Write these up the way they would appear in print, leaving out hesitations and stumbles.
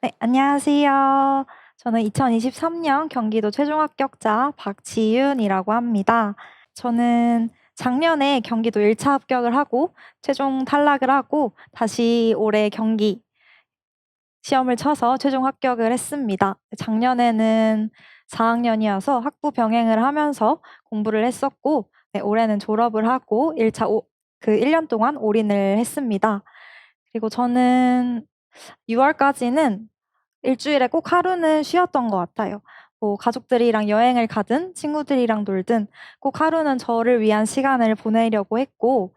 네, 안녕하세요. 저는 2023년 경기도 최종 합격자 박지윤이라고 합니다. 저는 작년에 경기도 1차 합격을 하고 최종 탈락을 하고 다시 올해 경기 시험을 쳐서 최종 합격을 했습니다. 작년에는 4학년이어서 학부 병행을 하면서 공부를 했었고, 네, 올해는 졸업을 하고 1년 동안 올인을 했습니다. 그리고 저는 6월까지는 일주일에 꼭 하루는 쉬었던 것 같아요. 뭐 가족들이랑 여행을 가든 친구들이랑 놀든 꼭 하루는 저를 위한 시간을 보내려고 했고,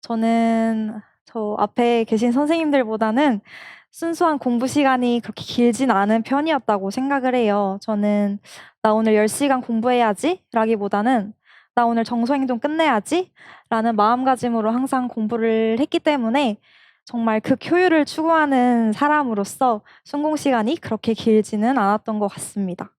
저는 저 앞에 계신 선생님들보다는 순수한 공부 시간이 그렇게 길진 않은 편이었다고 생각을 해요. 저는 나 오늘 10시간 공부해야지 라기보다는 나 오늘 정서행동 끝내야지 라는 마음가짐으로 항상 공부를 했기 때문에 정말 효율을 추구하는 사람으로서 순공 시간이 그렇게 길지는 않았던 것 같습니다.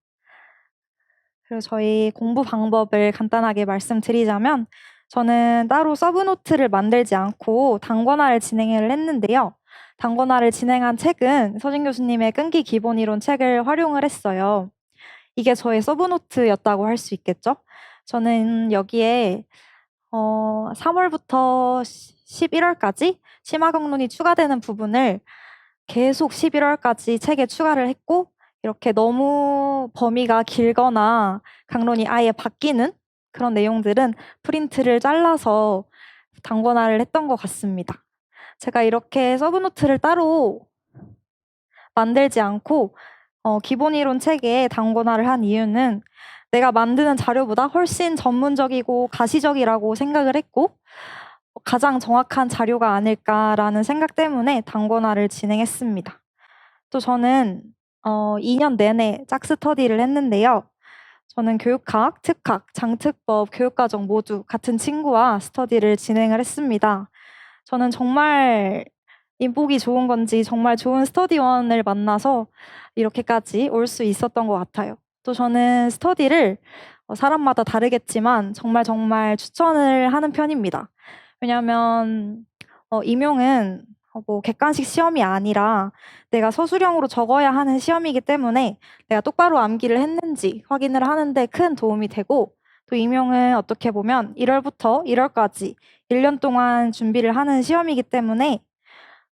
그리고 저희 공부 방법을 간단하게 말씀드리자면 저는 따로 서브노트를 만들지 않고 단권화를 진행을 했는데요. 단권화를 진행한 책은 서진 교수님의 끈기 기본 이론 책을 활용을 했어요. 이게 저의 서브노트였다고 할 수 있겠죠? 저는 여기에 3월부터 11월까지 심화 강론이 추가되는 부분을 계속 11월까지 책에 추가를 했고, 이렇게 너무 범위가 길거나 강론이 아예 바뀌는 그런 내용들은 프린트를 잘라서 단권화를 했던 것 같습니다. 제가 이렇게 서브노트를 따로 만들지 않고 기본 이론 책에 단권화를 한 이유는 내가 만드는 자료보다 훨씬 전문적이고 가시적이라고 생각을 했고 가장 정확한 자료가 아닐까라는 생각 때문에 단권화를 진행했습니다. 또 저는 2년 내내 짝스터디를 했는데요. 저는 교육학, 특학, 장특법, 교육과정 모두 같은 친구와 스터디를 진행을 했습니다. 저는 정말 인복이 좋은 건지 정말 좋은 스터디원을 만나서 이렇게까지 올 수 있었던 것 같아요. 또 저는 스터디를 사람마다 다르겠지만 정말 정말 추천을 하는 편입니다. 왜냐하면 임용은 뭐 객관식 시험이 아니라 내가 서술형으로 적어야 하는 시험이기 때문에 내가 똑바로 암기를 했는지 확인을 하는데 큰 도움이 되고 또 임용은 어떻게 보면 1월부터 1월까지 1년 동안 준비를 하는 시험이기 때문에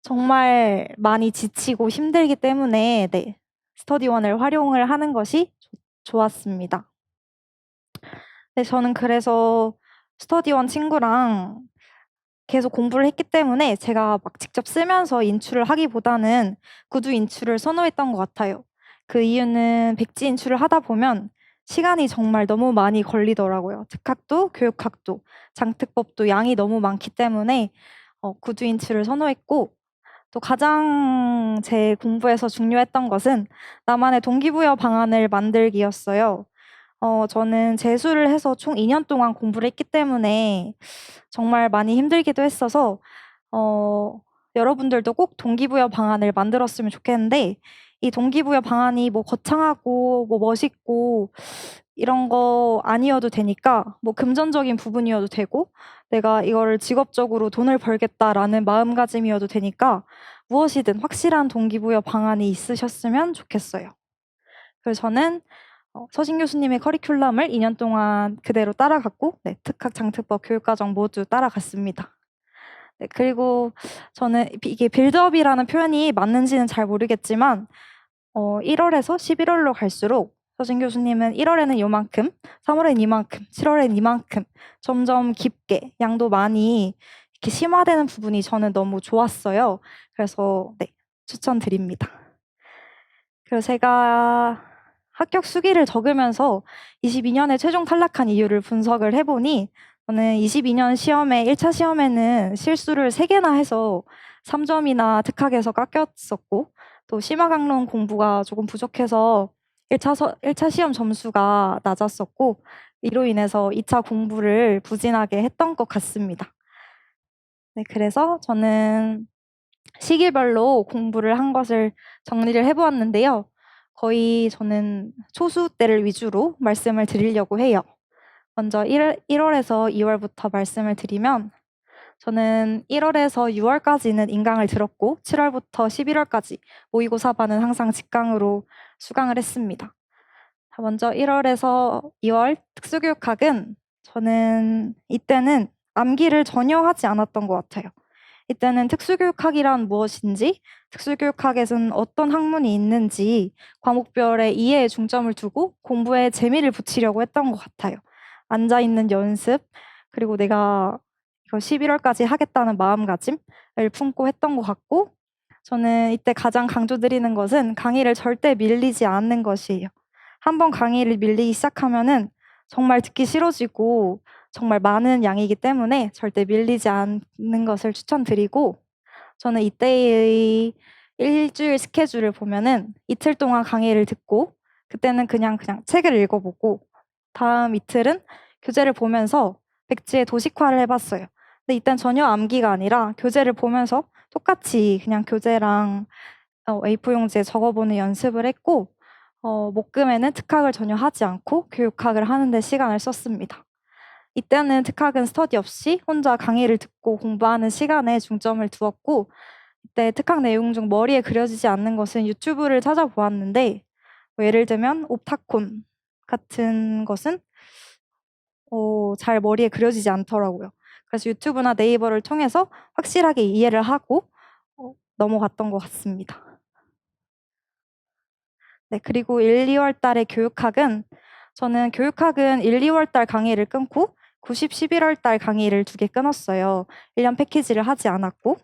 정말 많이 지치고 힘들기 때문에 네, 스터디원을 활용을 하는 것이 좋았습니다. 네, 저는 그래서 스터디원 친구랑 계속 공부를 했기 때문에 제가 막 직접 쓰면서 인출을 하기보다는 구두 인출을 선호했던 것 같아요. 그 이유는 백지 인출을 하다 보면 시간이 정말 너무 많이 걸리더라고요. 특학도, 교육학도, 장특법도 양이 너무 많기 때문에 구두 인출을 선호했고 또 가장 제 공부에서 중요했던 것은 나만의 동기부여 방안을 만들기였어요. 저는 재수를 해서 총 2년 동안 공부를 했기 때문에 정말 많이 힘들기도 했어서 여러분들도 꼭 동기부여 방안을 만들었으면 좋겠는데 이 동기부여 방안이 뭐 거창하고 뭐 멋있고 이런 거 아니어도 되니까 뭐 금전적인 부분이어도 되고 내가 이거를 직업적으로 돈을 벌겠다라는 마음가짐이어도 되니까 무엇이든 확실한 동기부여 방안이 있으셨으면 좋겠어요. 그래서 저는 서진 교수님의 커리큘럼을 2년 동안 그대로 따라갔고 네, 특학, 장특법, 교육과정 모두 따라갔습니다. 네, 그리고 저는 이게 빌드업이라는 표현이 맞는지는 잘 모르겠지만 1월에서 11월로 갈수록 서진 교수님은 1월에는 요만큼, 3월엔 이만큼, 7월엔 이만큼 점점 깊게 양도 많이 이렇게 심화되는 부분이 저는 너무 좋았어요. 그래서 네, 추천드립니다. 그래서 제가 합격 수기를 적으면서 22년에 최종 탈락한 이유를 분석을 해보니 저는 22년 시험에 1차 시험에는 실수를 3개나 해서 3점이나 특학에서 깎였었고 또 심화강론 공부가 조금 부족해서 1차 시험 점수가 낮았었고 이로 인해서 2차 공부를 부진하게 했던 것 같습니다. 네, 그래서 저는 시기별로 공부를 한 것을 정리를 해보았는데요. 거의 저는 초수 때를 위주로 말씀을 드리려고 해요. 먼저 1월에서 2월부터 말씀을 드리면 저는 1월에서 6월까지는 인강을 들었고 7월부터 11월까지 모의고사반은 항상 직강으로 수강을 했습니다. 먼저 1월에서 2월 특수교육학은 저는 이때는 암기를 전혀 하지 않았던 것 같아요. 이때는 특수교육학이란 무엇인지, 특수교육학에서는 어떤 학문이 있는지 과목별의 이해에 중점을 두고 공부에 재미를 붙이려고 했던 것 같아요. 앉아있는 연습, 그리고 내가 이거 11월까지 하겠다는 마음가짐을 품고 했던 것 같고, 저는 이때 가장 강조드리는 것은 강의를 절대 밀리지 않는 것이에요. 한번 강의를 밀리기 시작하면은 정말 듣기 싫어지고 정말 많은 양이기 때문에 절대 밀리지 않는 것을 추천드리고, 저는 이때의 일주일 스케줄을 보면은 이틀 동안 강의를 듣고 그때는 그냥 책을 읽어보고 다음 이틀은 교재를 보면서 백지에 도식화를 해봤어요. 근데 이땐 전혀 암기가 아니라 교재를 보면서 똑같이 그냥 교재랑 A4 용지에 적어보는 연습을 했고, 목금에는 특학을 전혀 하지 않고 교육학을 하는데 시간을 썼습니다. 이때는 특학은 스터디 없이 혼자 강의를 듣고 공부하는 시간에 중점을 두었고, 이때 특학 내용 중 머리에 그려지지 않는 것은 유튜브를 찾아보았는데, 예를 들면 옵타콘 같은 것은 잘 머리에 그려지지 않더라고요. 그래서 유튜브나 네이버를 통해서 확실하게 이해를 하고 넘어갔던 것 같습니다. 네, 그리고 1, 2월 달의 교육학은 저는 교육학은 1, 2월 달 강의를 끊고 90, 11월 달 강의를 2개 끊었어요. 1년 패키지를 하지 않았고.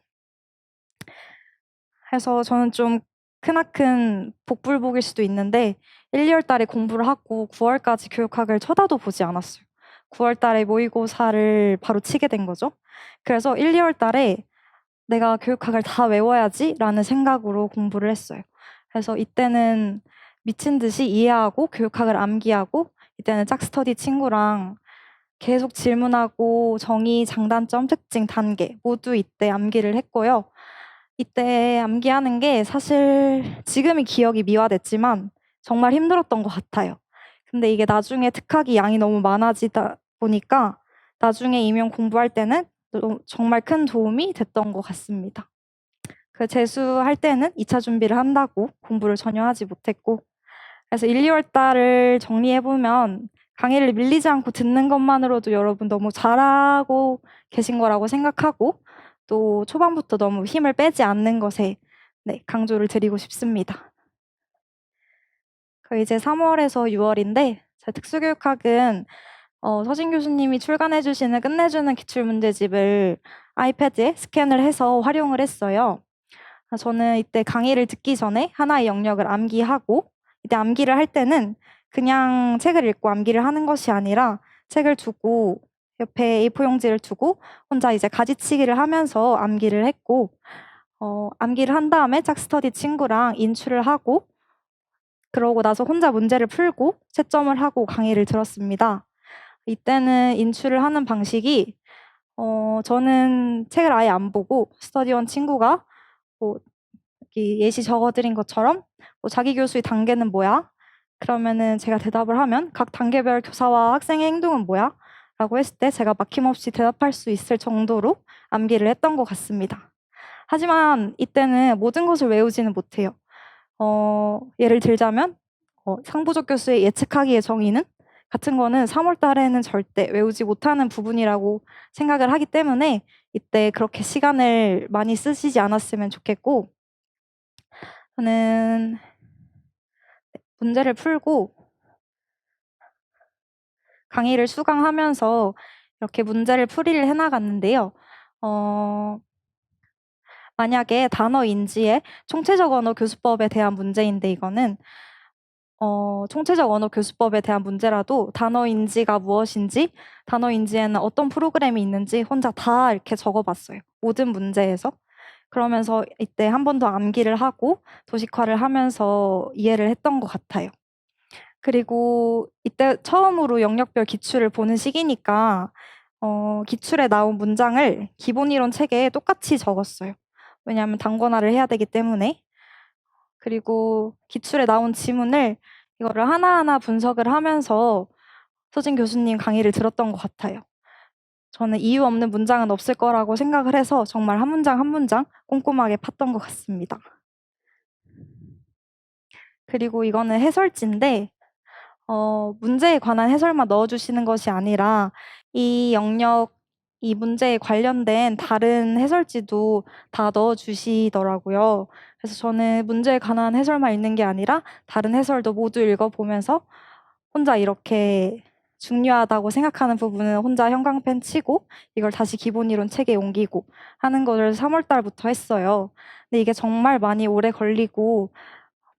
해서 저는 좀 크나큰 복불복일 수도 있는데 1, 2월 달에 공부를 하고 9월까지 교육학을 쳐다도 보지 않았어요. 9월 달에 모의고사를 바로 치게 된 거죠. 그래서 1, 2월 달에 내가 교육학을 다 외워야지라는 생각으로 공부를 했어요. 그래서 이때는 미친 듯이 이해하고 교육학을 암기하고, 이때는 짝스터디 친구랑 계속 질문하고 정의, 장단점, 특징, 단계 모두 이때 암기를 했고요. 이때 암기하는 게 사실 지금이 기억이 미화됐지만 정말 힘들었던 것 같아요. 근데 이게 나중에 특학이 양이 너무 많아지다 보니까 나중에 임용 공부할 때는 정말 큰 도움이 됐던 것 같습니다. 그 재수할 때는 2차 준비를 한다고 공부를 전혀 하지 못했고, 그래서 1, 2월 달을 정리해보면 강의를 밀리지 않고 듣는 것만으로도 여러분 너무 잘하고 계신 거라고 생각하고, 또 초반부터 너무 힘을 빼지 않는 것에 강조를 드리고 싶습니다. 이제 3월에서 6월인데 제 특수교육학은 서진 교수님이 출간해 주시는 끝내주는 기출문제집을 아이패드에 스캔을 해서 활용을 했어요. 저는 이때 강의를 듣기 전에 하나의 영역을 암기하고, 이때 암기를 할 때는 그냥 책을 읽고 암기를 하는 것이 아니라 책을 두고 옆에 A4 용지를 두고 혼자 이제 가지치기를 하면서 암기를 했고, 암기를 한 다음에 짝스터디 친구랑 인출을 하고, 그러고 나서 혼자 문제를 풀고 채점을 하고 강의를 들었습니다. 이때는 인출을 하는 방식이 저는 책을 아예 안 보고 스터디원 친구가 뭐 예시 적어드린 것처럼 자기 교수의 단계는 뭐야? 그러면은 제가 대답을 하면 각 단계별 교사와 학생의 행동은 뭐야? 라고 했을 때 제가 막힘없이 대답할 수 있을 정도로 암기를 했던 것 같습니다. 하지만 이때는 모든 것을 외우지는 못해요. 예를 들자면 상부적 교수의 예측하기의 정의는 같은 거는 3월 달에는 절대 외우지 못하는 부분이라고 생각을 하기 때문에 이때 그렇게 시간을 많이 쓰시지 않았으면 좋겠고, 저는 문제를 풀고 강의를 수강하면서 이렇게 문제를 풀이를 해나갔는데요. 만약에 단어 인지의 총체적 언어 교수법에 대한 문제인데, 이거는 총체적 언어 교수법에 대한 문제라도 단어 인지가 무엇인지, 단어 인지에는 어떤 프로그램이 있는지 혼자 다 이렇게 적어봤어요. 모든 문제에서. 그러면서 이때 한 번 더 암기를 하고 도식화를 하면서 이해를 했던 것 같아요. 그리고 이때 처음으로 영역별 기출을 보는 시기니까 기출에 나온 문장을 기본이론 책에 똑같이 적었어요. 왜냐하면 단권화를 해야 되기 때문에. 그리고 기출에 나온 지문을 이거를 하나하나 분석을 하면서 서진 교수님 강의를 들었던 것 같아요. 저는 이유 없는 문장은 없을 거라고 생각을 해서 정말 한 문장 한 문장 꼼꼼하게 팠던 것 같습니다. 그리고 이거는 해설지인데, 문제에 관한 해설만 넣어주시는 것이 아니라 이 영역, 이 문제에 관련된 다른 해설지도 다 넣어주시더라고요. 그래서 저는 문제에 관한 해설만 읽는 게 아니라 다른 해설도 모두 읽어보면서 혼자 이렇게 중요하다고 생각하는 부분은 혼자 형광펜 치고 이걸 다시 기본 이론 책에 옮기고 하는 것을 3월 달부터 했어요. 근데 이게 정말 많이 오래 걸리고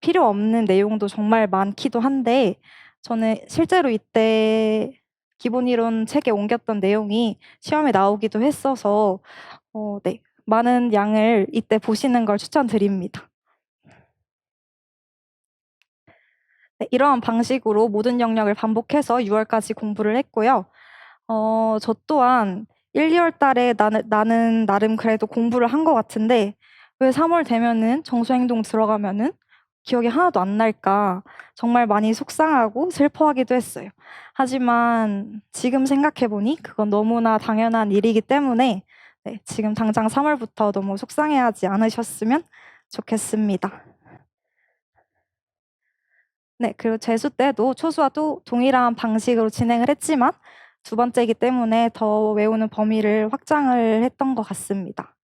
필요 없는 내용도 정말 많기도 한데 저는 실제로 이때 기본 이론 책에 옮겼던 내용이 시험에 나오기도 했어서 네, 많은 양을 이때 보시는 걸 추천드립니다. 네, 이러한 방식으로 모든 영역을 반복해서 6월까지 공부를 했고요. 저 또한 1, 2월 달에 나는 나름 그래도 공부를 한 것 같은데 왜 3월 되면은 정수행동 들어가면은 기억이 하나도 안 날까 정말 많이 속상하고 슬퍼하기도 했어요. 하지만 지금 생각해보니 그건 너무나 당연한 일이기 때문에 네, 지금 당장 3월부터 너무 속상해하지 않으셨으면 좋겠습니다. 네, 그리고 재수 때도 초수와 또 동일한 방식으로 진행을 했지만 두 번째이기 때문에 더 외우는 범위를 확장을 했던 것 같습니다.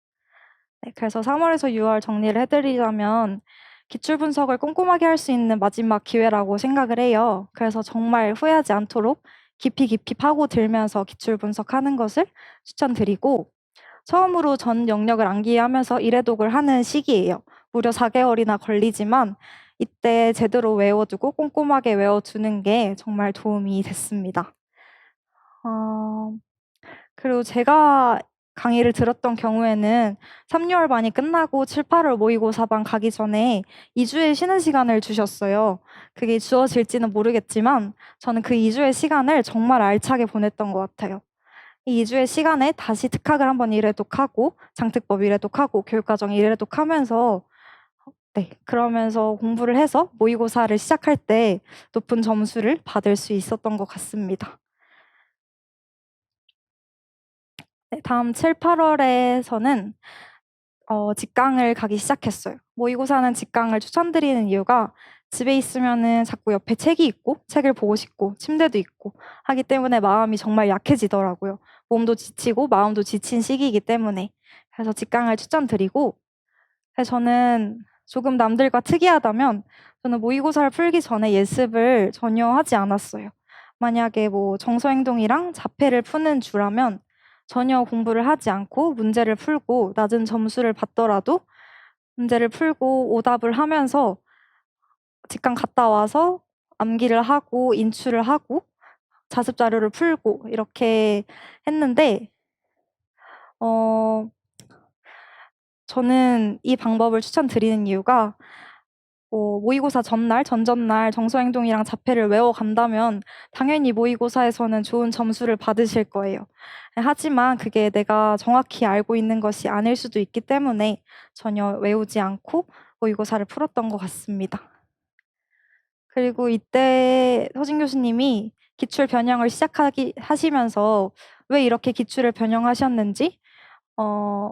네, 그래서 3월에서 6월 정리를 해드리자면 기출 분석을 꼼꼼하게 할 수 있는 마지막 기회라고 생각을 해요. 그래서 정말 후회하지 않도록 깊이 깊이 파고들면서 기출 분석하는 것을 추천드리고 처음으로 전 영역을 암기하면서 일회독을 하는 시기예요. 무려 4개월이나 걸리지만 이때 제대로 외워두고 꼼꼼하게 외워두는 게 정말 도움이 됐습니다. 어, 그리고 제가 강의를 들었던 경우에는 3, 6월 반이 끝나고 7, 8월 모의고사반 가기 전에 2주의 쉬는 시간을 주셨어요. 그게 주어질지는 모르겠지만 저는 그 2주의 시간을 정말 알차게 보냈던 것 같아요. 이 2주의 시간에 다시 특학을 한번 일회독하고 장특법 일회독하고 교육과정 일회독하면서 네, 그러면서 공부를 해서 모의고사를 시작할 때 높은 점수를 받을 수 있었던 것 같습니다. 네, 다음 7, 8월에서는 직강을 가기 시작했어요. 모의고사는 직강을 추천드리는 이유가 집에 있으면은 자꾸 옆에 책이 있고 책을 보고 싶고 침대도 있고 하기 때문에 마음이 정말 약해지더라고요. 몸도 지치고 마음도 지친 시기이기 때문에. 그래서 직강을 추천드리고 저는 조금 남들과 특이하다면 저는 모의고사를 풀기 전에 예습을 전혀 하지 않았어요. 만약에 뭐 정서행동이랑 자폐를 푸는 주라면 전혀 공부를 하지 않고 문제를 풀고 낮은 점수를 받더라도 문제를 풀고 오답을 하면서 직강 갔다 와서 암기를 하고 인출을 하고 자습 자료를 풀고 이렇게 했는데 어, 저는 이 방법을 추천드리는 이유가 모의고사 전날, 전전날 정서행동이랑 자폐를 외워간다면 당연히 모의고사에서는 좋은 점수를 받으실 거예요. 하지만 그게 내가 정확히 알고 있는 것이 아닐 수도 있기 때문에 전혀 외우지 않고 모의고사를 풀었던 것 같습니다. 그리고 이때 서진 교수님이 기출 변형을 하시면서 왜 이렇게 기출을 변형하셨는지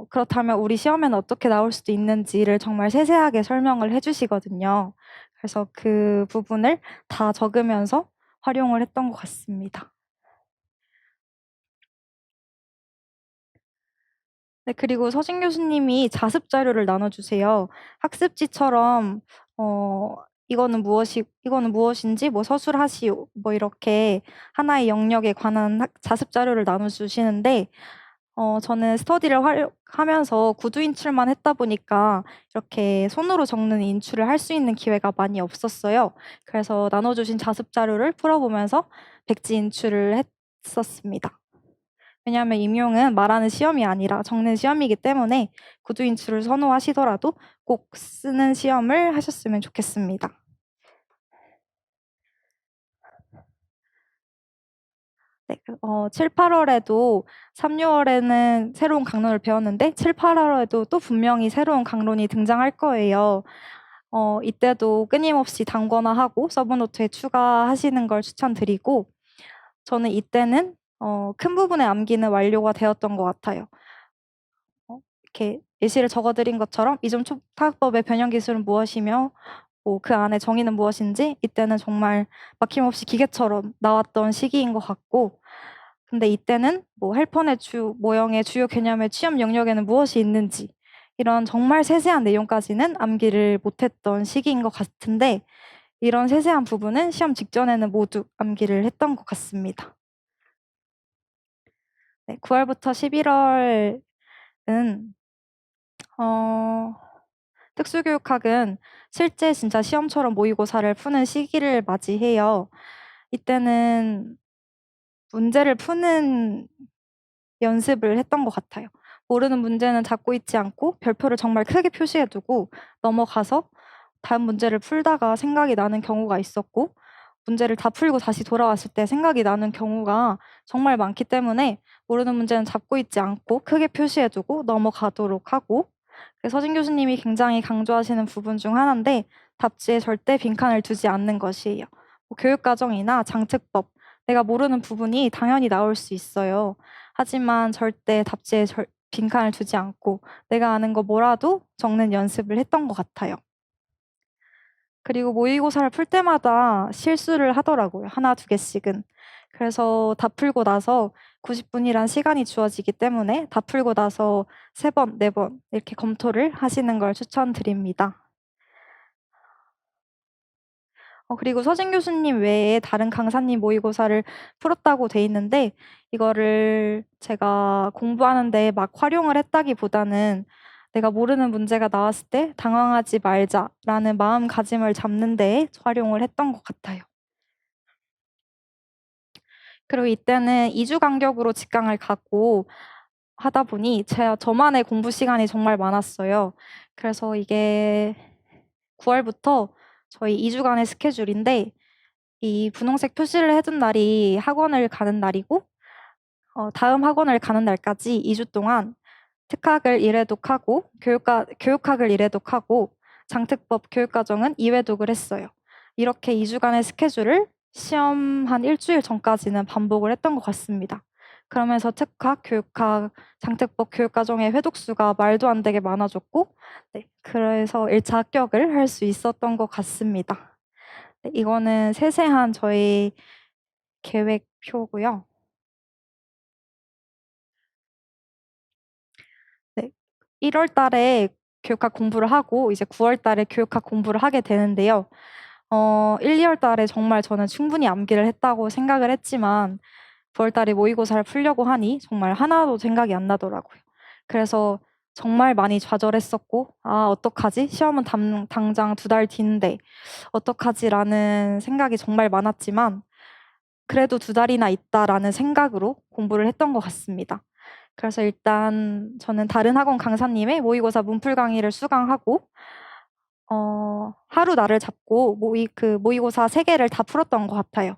그렇다면 우리 시험에는 어떻게 나올 수도 있는지를 정말 세세하게 설명을 해주시거든요. 그래서 그 부분을 다 적으면서 활용을 했던 것 같습니다. 네, 그리고 서진 교수님이 자습 자료를 나눠주세요. 학습지처럼, 이거는 무엇인지, 뭐 서술하시오, 뭐 이렇게 하나의 영역에 관한 자습 자료를 나눠주시는데, 저는 스터디를 하면서 구두 인출만 했다 보니까 이렇게 손으로 적는 인출을 할 수 있는 기회가 많이 없었어요. 그래서 나눠주신 자습 자료를 풀어보면서 백지 인출을 했었습니다. 왜냐하면 임용은 말하는 시험이 아니라 적는 시험이기 때문에 구두 인출을 선호하시더라도 꼭 쓰는 시험을 하셨으면 좋겠습니다. 네, 7, 8월에도 3, 6월에는 새로운 강론을 배웠는데 7, 8월에도 또 분명히 새로운 강론이 등장할 거예요. 이때도 끊임없이 단권화하고 서브노트에 추가하시는 걸 추천드리고 저는 이때는 큰 부분의 암기는 완료가 되었던 것 같아요. 이렇게 예시를 적어드린 것처럼 이중 촉탁법의 변형 기술은 무엇이며 그 안에 정의는 무엇인지 이때는 정말 막힘없이 기계처럼 나왔던 시기인 것 같고, 근데 이때는 헬펀의 모형의 주요 개념의 취업 영역에는 무엇이 있는지 이런 정말 세세한 내용까지는 암기를 못했던 시기인 것 같은데, 이런 세세한 부분은 시험 직전에는 모두 암기를 했던 것 같습니다. 네, 9월부터 11월은 특수교육학은 실제 진짜 시험처럼 모의고사를 푸는 시기를 맞이해요. 이때는 문제를 푸는 연습을 했던 것 같아요. 모르는 문제는 잡고 있지 않고 별표를 정말 크게 표시해두고 넘어가서 다음 문제를 풀다가 생각이 나는 경우가 있었고, 문제를 다 풀고 다시 돌아왔을 때 생각이 나는 경우가 정말 많기 때문에 모르는 문제는 잡고 있지 않고 크게 표시해두고 넘어가도록 하고, 서진 교수님이 굉장히 강조하시는 부분 중 하나인데 답지에 절대 빈칸을 두지 않는 것이에요. 교육과정이나 장특법, 내가 모르는 부분이 당연히 나올 수 있어요. 하지만 절대 답지에 빈칸을 두지 않고 내가 아는 거 뭐라도 적는 연습을 했던 것 같아요. 그리고 모의고사를 풀 때마다 실수를 하더라고요. 하나, 두 개씩은. 그래서 다 풀고 나서 90분이란 시간이 주어지기 때문에 다 풀고 나서 3번, 4번 이렇게 검토를 하시는 걸 추천드립니다. 그리고 서진 교수님 외에 다른 강사님 모의고사를 풀었다고 돼 있는데, 이거를 제가 공부하는데 막 활용을 했다기보다는 내가 모르는 문제가 나왔을 때 당황하지 말자라는 마음가짐을 잡는 데에 활용을 했던 것 같아요. 그리고 이때는 2주 간격으로 직강을 가고 하다 보니 저만의 공부 시간이 정말 많았어요. 그래서 이게 9월부터 저희 2주간의 스케줄인데, 이 분홍색 표시를 해둔 날이 학원을 가는 날이고, 다음 학원을 가는 날까지 2주 동안 특학을 1회독하고 교육학을 1회독하고 장특법 교육과정은 2회독을 했어요. 이렇게 2주간의 스케줄을 시험 한 일주일 전까지는 반복을 했던 것 같습니다. 그러면서 특학, 교육학, 장특법 교육과정의 회독수가 말도 안 되게 많아졌고, 네, 그래서 1차 합격을 할 수 있었던 것 같습니다. 네, 이거는 세세한 저희 계획표고요. 네, 1월 달에 교육학 공부를 하고 이제 9월 달에 교육학 공부를 하게 되는데요. 1, 2월 달에 정말 저는 충분히 암기를 했다고 생각을 했지만 9월 달에 모의고사를 풀려고 하니 정말 하나도 생각이 안 나더라고요. 그래서 정말 많이 좌절했었고, 아, 어떡하지? 시험은 당장 2달 뒤인데 어떡하지라는 생각이 정말 많았지만, 그래도 2달이나 있다라는 생각으로 공부를 했던 것 같습니다. 그래서 일단 저는 다른 학원 강사님의 모의고사 문풀 강의를 수강하고, 하루 날을 잡고 모의고사 3개를 다 풀었던 것 같아요.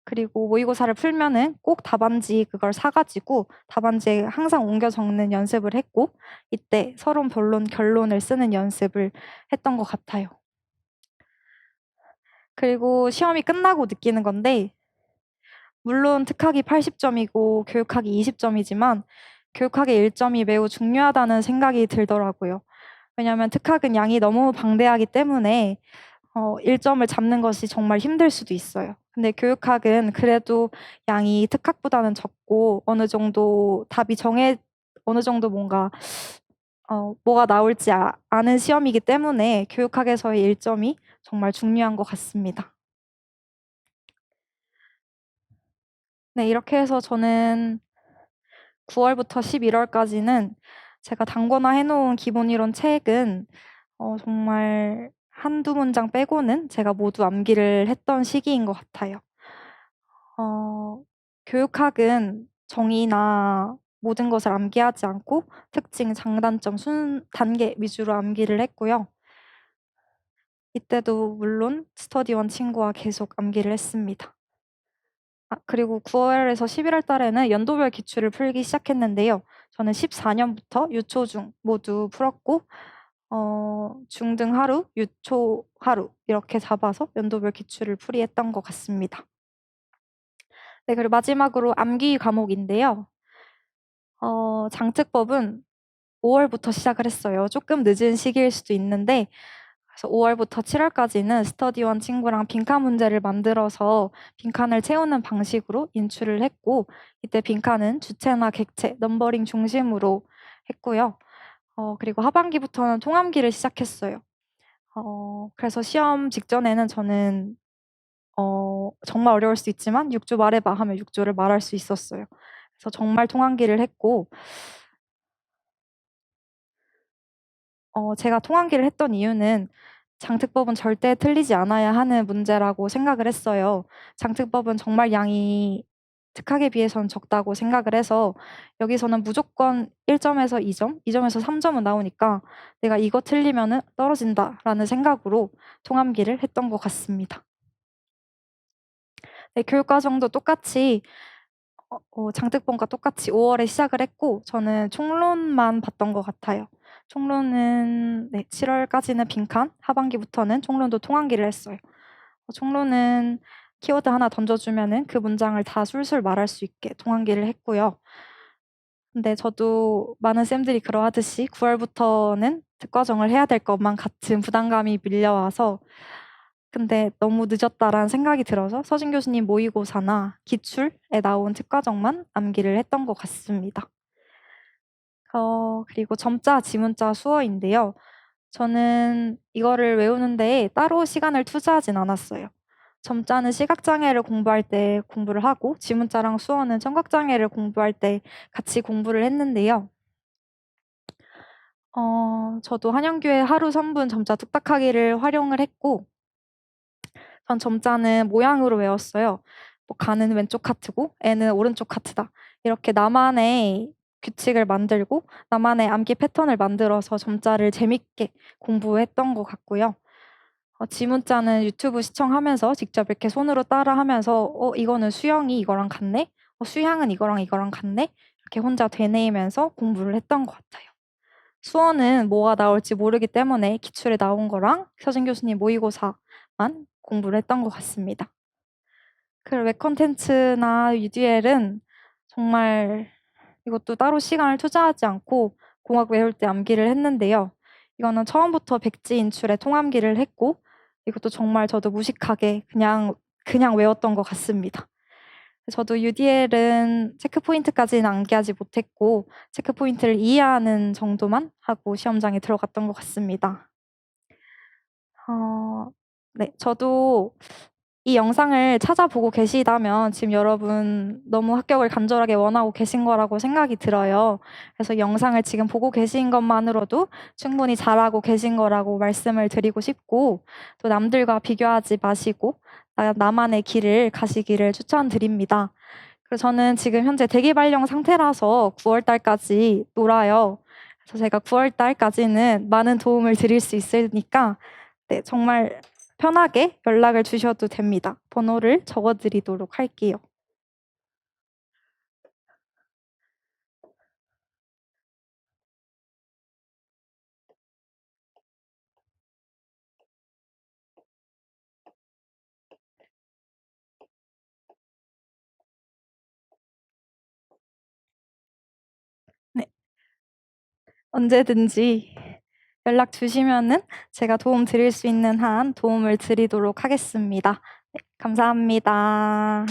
그리고 모의고사를 풀면은 꼭 답안지 그걸 사가지고 답안지에 항상 옮겨 적는 연습을 했고, 이때 서론, 본론, 결론을 쓰는 연습을 했던 것 같아요. 그리고 시험이 끝나고 느끼는 건데, 물론 특학이 80점이고 교육학이 20점이지만 교육학의 1점이 매우 중요하다는 생각이 들더라고요. 왜냐하면 특학은 양이 너무 방대하기 때문에 1점을 잡는 것이 정말 힘들 수도 있어요. 근데 교육학은 그래도 양이 특학보다는 적고 어느 정도 어느 정도 뭔가 뭐가 나올지 아는 시험이기 때문에 교육학에서의 1점이 정말 중요한 것 같습니다. 네, 이렇게 해서 저는 9월부터 11월까지는 제가 단권화 해놓은 기본이론 책은 정말 한두 문장 빼고는 제가 모두 암기를 했던 시기인 것 같아요. 교육학은 정의나 모든 것을 암기하지 않고 특징, 장단점, 단계 위주로 암기를 했고요. 이때도 물론 스터디원 친구와 계속 암기를 했습니다. 그리고 9월에서 11월 달에는 연도별 기출을 풀기 시작했는데요. 저는 14년부터 유초, 중 모두 풀었고, 중등 하루, 유초 하루 이렇게 잡아서 연도별 기출을 풀이했던 것 같습니다. 네, 그리고 마지막으로 암기 과목인데요. 장특법은 5월부터 시작을 했어요. 조금 늦은 시기일 수도 있는데, 그래서 5월부터 7월까지는 스터디원 친구랑 빈칸 문제를 만들어서 빈칸을 채우는 방식으로 인출을 했고, 이때 빈칸은 주체나 객체, 넘버링 중심으로 했고요. 그리고 하반기부터는 통암기를 시작했어요. 그래서 시험 직전에는 저는 정말 어려울 수 있지만 6조 말해봐 하면 6조를 말할 수 있었어요. 그래서 정말 통암기를 했고, 제가 통암기를 했던 이유는 장특법은 절대 틀리지 않아야 하는 문제라고 생각을 했어요. 장특법은 정말 양이 특학에 비해서는 적다고 생각을 해서 여기서는 무조건 1점에서 2점, 2점에서 3점은 나오니까 내가 이거 틀리면은 떨어진다라는 생각으로 통암기를 했던 것 같습니다. 네, 교육과정도 똑같이 장특본과 똑같이 5월에 시작을 했고 저는 총론만 봤던 것 같아요. 총론은 네, 7월까지는 빈칸, 하반기부터는 총론도 통한기를 했어요. 총론은 키워드 하나 던져주면은 그 문장을 다 술술 말할 수 있게 통한기를 했고요. 근데 저도 많은 쌤들이 그러하듯이 9월부터는 특과정을 해야 될 것만 같은 부담감이 밀려와서 근데 너무 늦었다라는 생각이 들어서 서진 교수님 모의고사나 기출에 나온 특과정만 암기를 했던 것 같습니다. 그리고 점자, 지문자, 수어인데요. 저는 이거를 외우는데 따로 시간을 투자하진 않았어요. 점자는 시각장애를 공부할 때 공부를 하고 지문자랑 수어는 청각장애를 공부할 때 같이 공부를 했는데요. 저도 한영규의 하루 3분 점자 뚝딱하기를 활용을 했고 전 점자는 모양으로 외웠어요. 뭐 가는 왼쪽 하트고 애는 오른쪽 하트다. 이렇게 나만의 규칙을 만들고 나만의 암기 패턴을 만들어서 점자를 재밌게 공부했던 것 같고요. 지문자는 유튜브 시청하면서 직접 이렇게 손으로 따라하면서 이거는 수영이 이거랑 같네? 수향은 이거랑 이거랑 같네? 이렇게 혼자 되뇌이면서 공부를 했던 것 같아요. 수어는 뭐가 나올지 모르기 때문에 기출에 나온 거랑 서진 교수님 모의고사만 공부를 했던 것 같습니다. 그 웹 콘텐츠나 UDL은 정말 이것도 따로 시간을 투자하지 않고 공학 외울 때 암기를 했는데요. 이거는 처음부터 백지 인출에 통암기를 했고 이것도 정말 저도 무식하게 그냥 외웠던 것 같습니다. 저도 UDL은 체크 포인트까지는 암기하지 못했고 체크 포인트를 이해하는 정도만 하고 시험장에 들어갔던 것 같습니다. 네, 저도 이 영상을 찾아보고 계시다면 지금 여러분 너무 합격을 간절하게 원하고 계신 거라고 생각이 들어요. 그래서 영상을 지금 보고 계신 것만으로도 충분히 잘하고 계신 거라고 말씀을 드리고 싶고 또 남들과 비교하지 마시고 나만의 길을 가시기를 추천드립니다. 그리고 저는 지금 현재 대기발령 상태라서 9월 달까지 놀아요. 그래서 제가 9월 달까지는 많은 도움을 드릴 수 있으니까 네, 정말 편하게 연락을 주셔도 됩니다. 번호를 적어드리도록 할게요. 네, 언제든지 연락 주시면은 제가 도움 드릴 수 있는 한 도움을 드리도록 하겠습니다. 네, 감사합니다.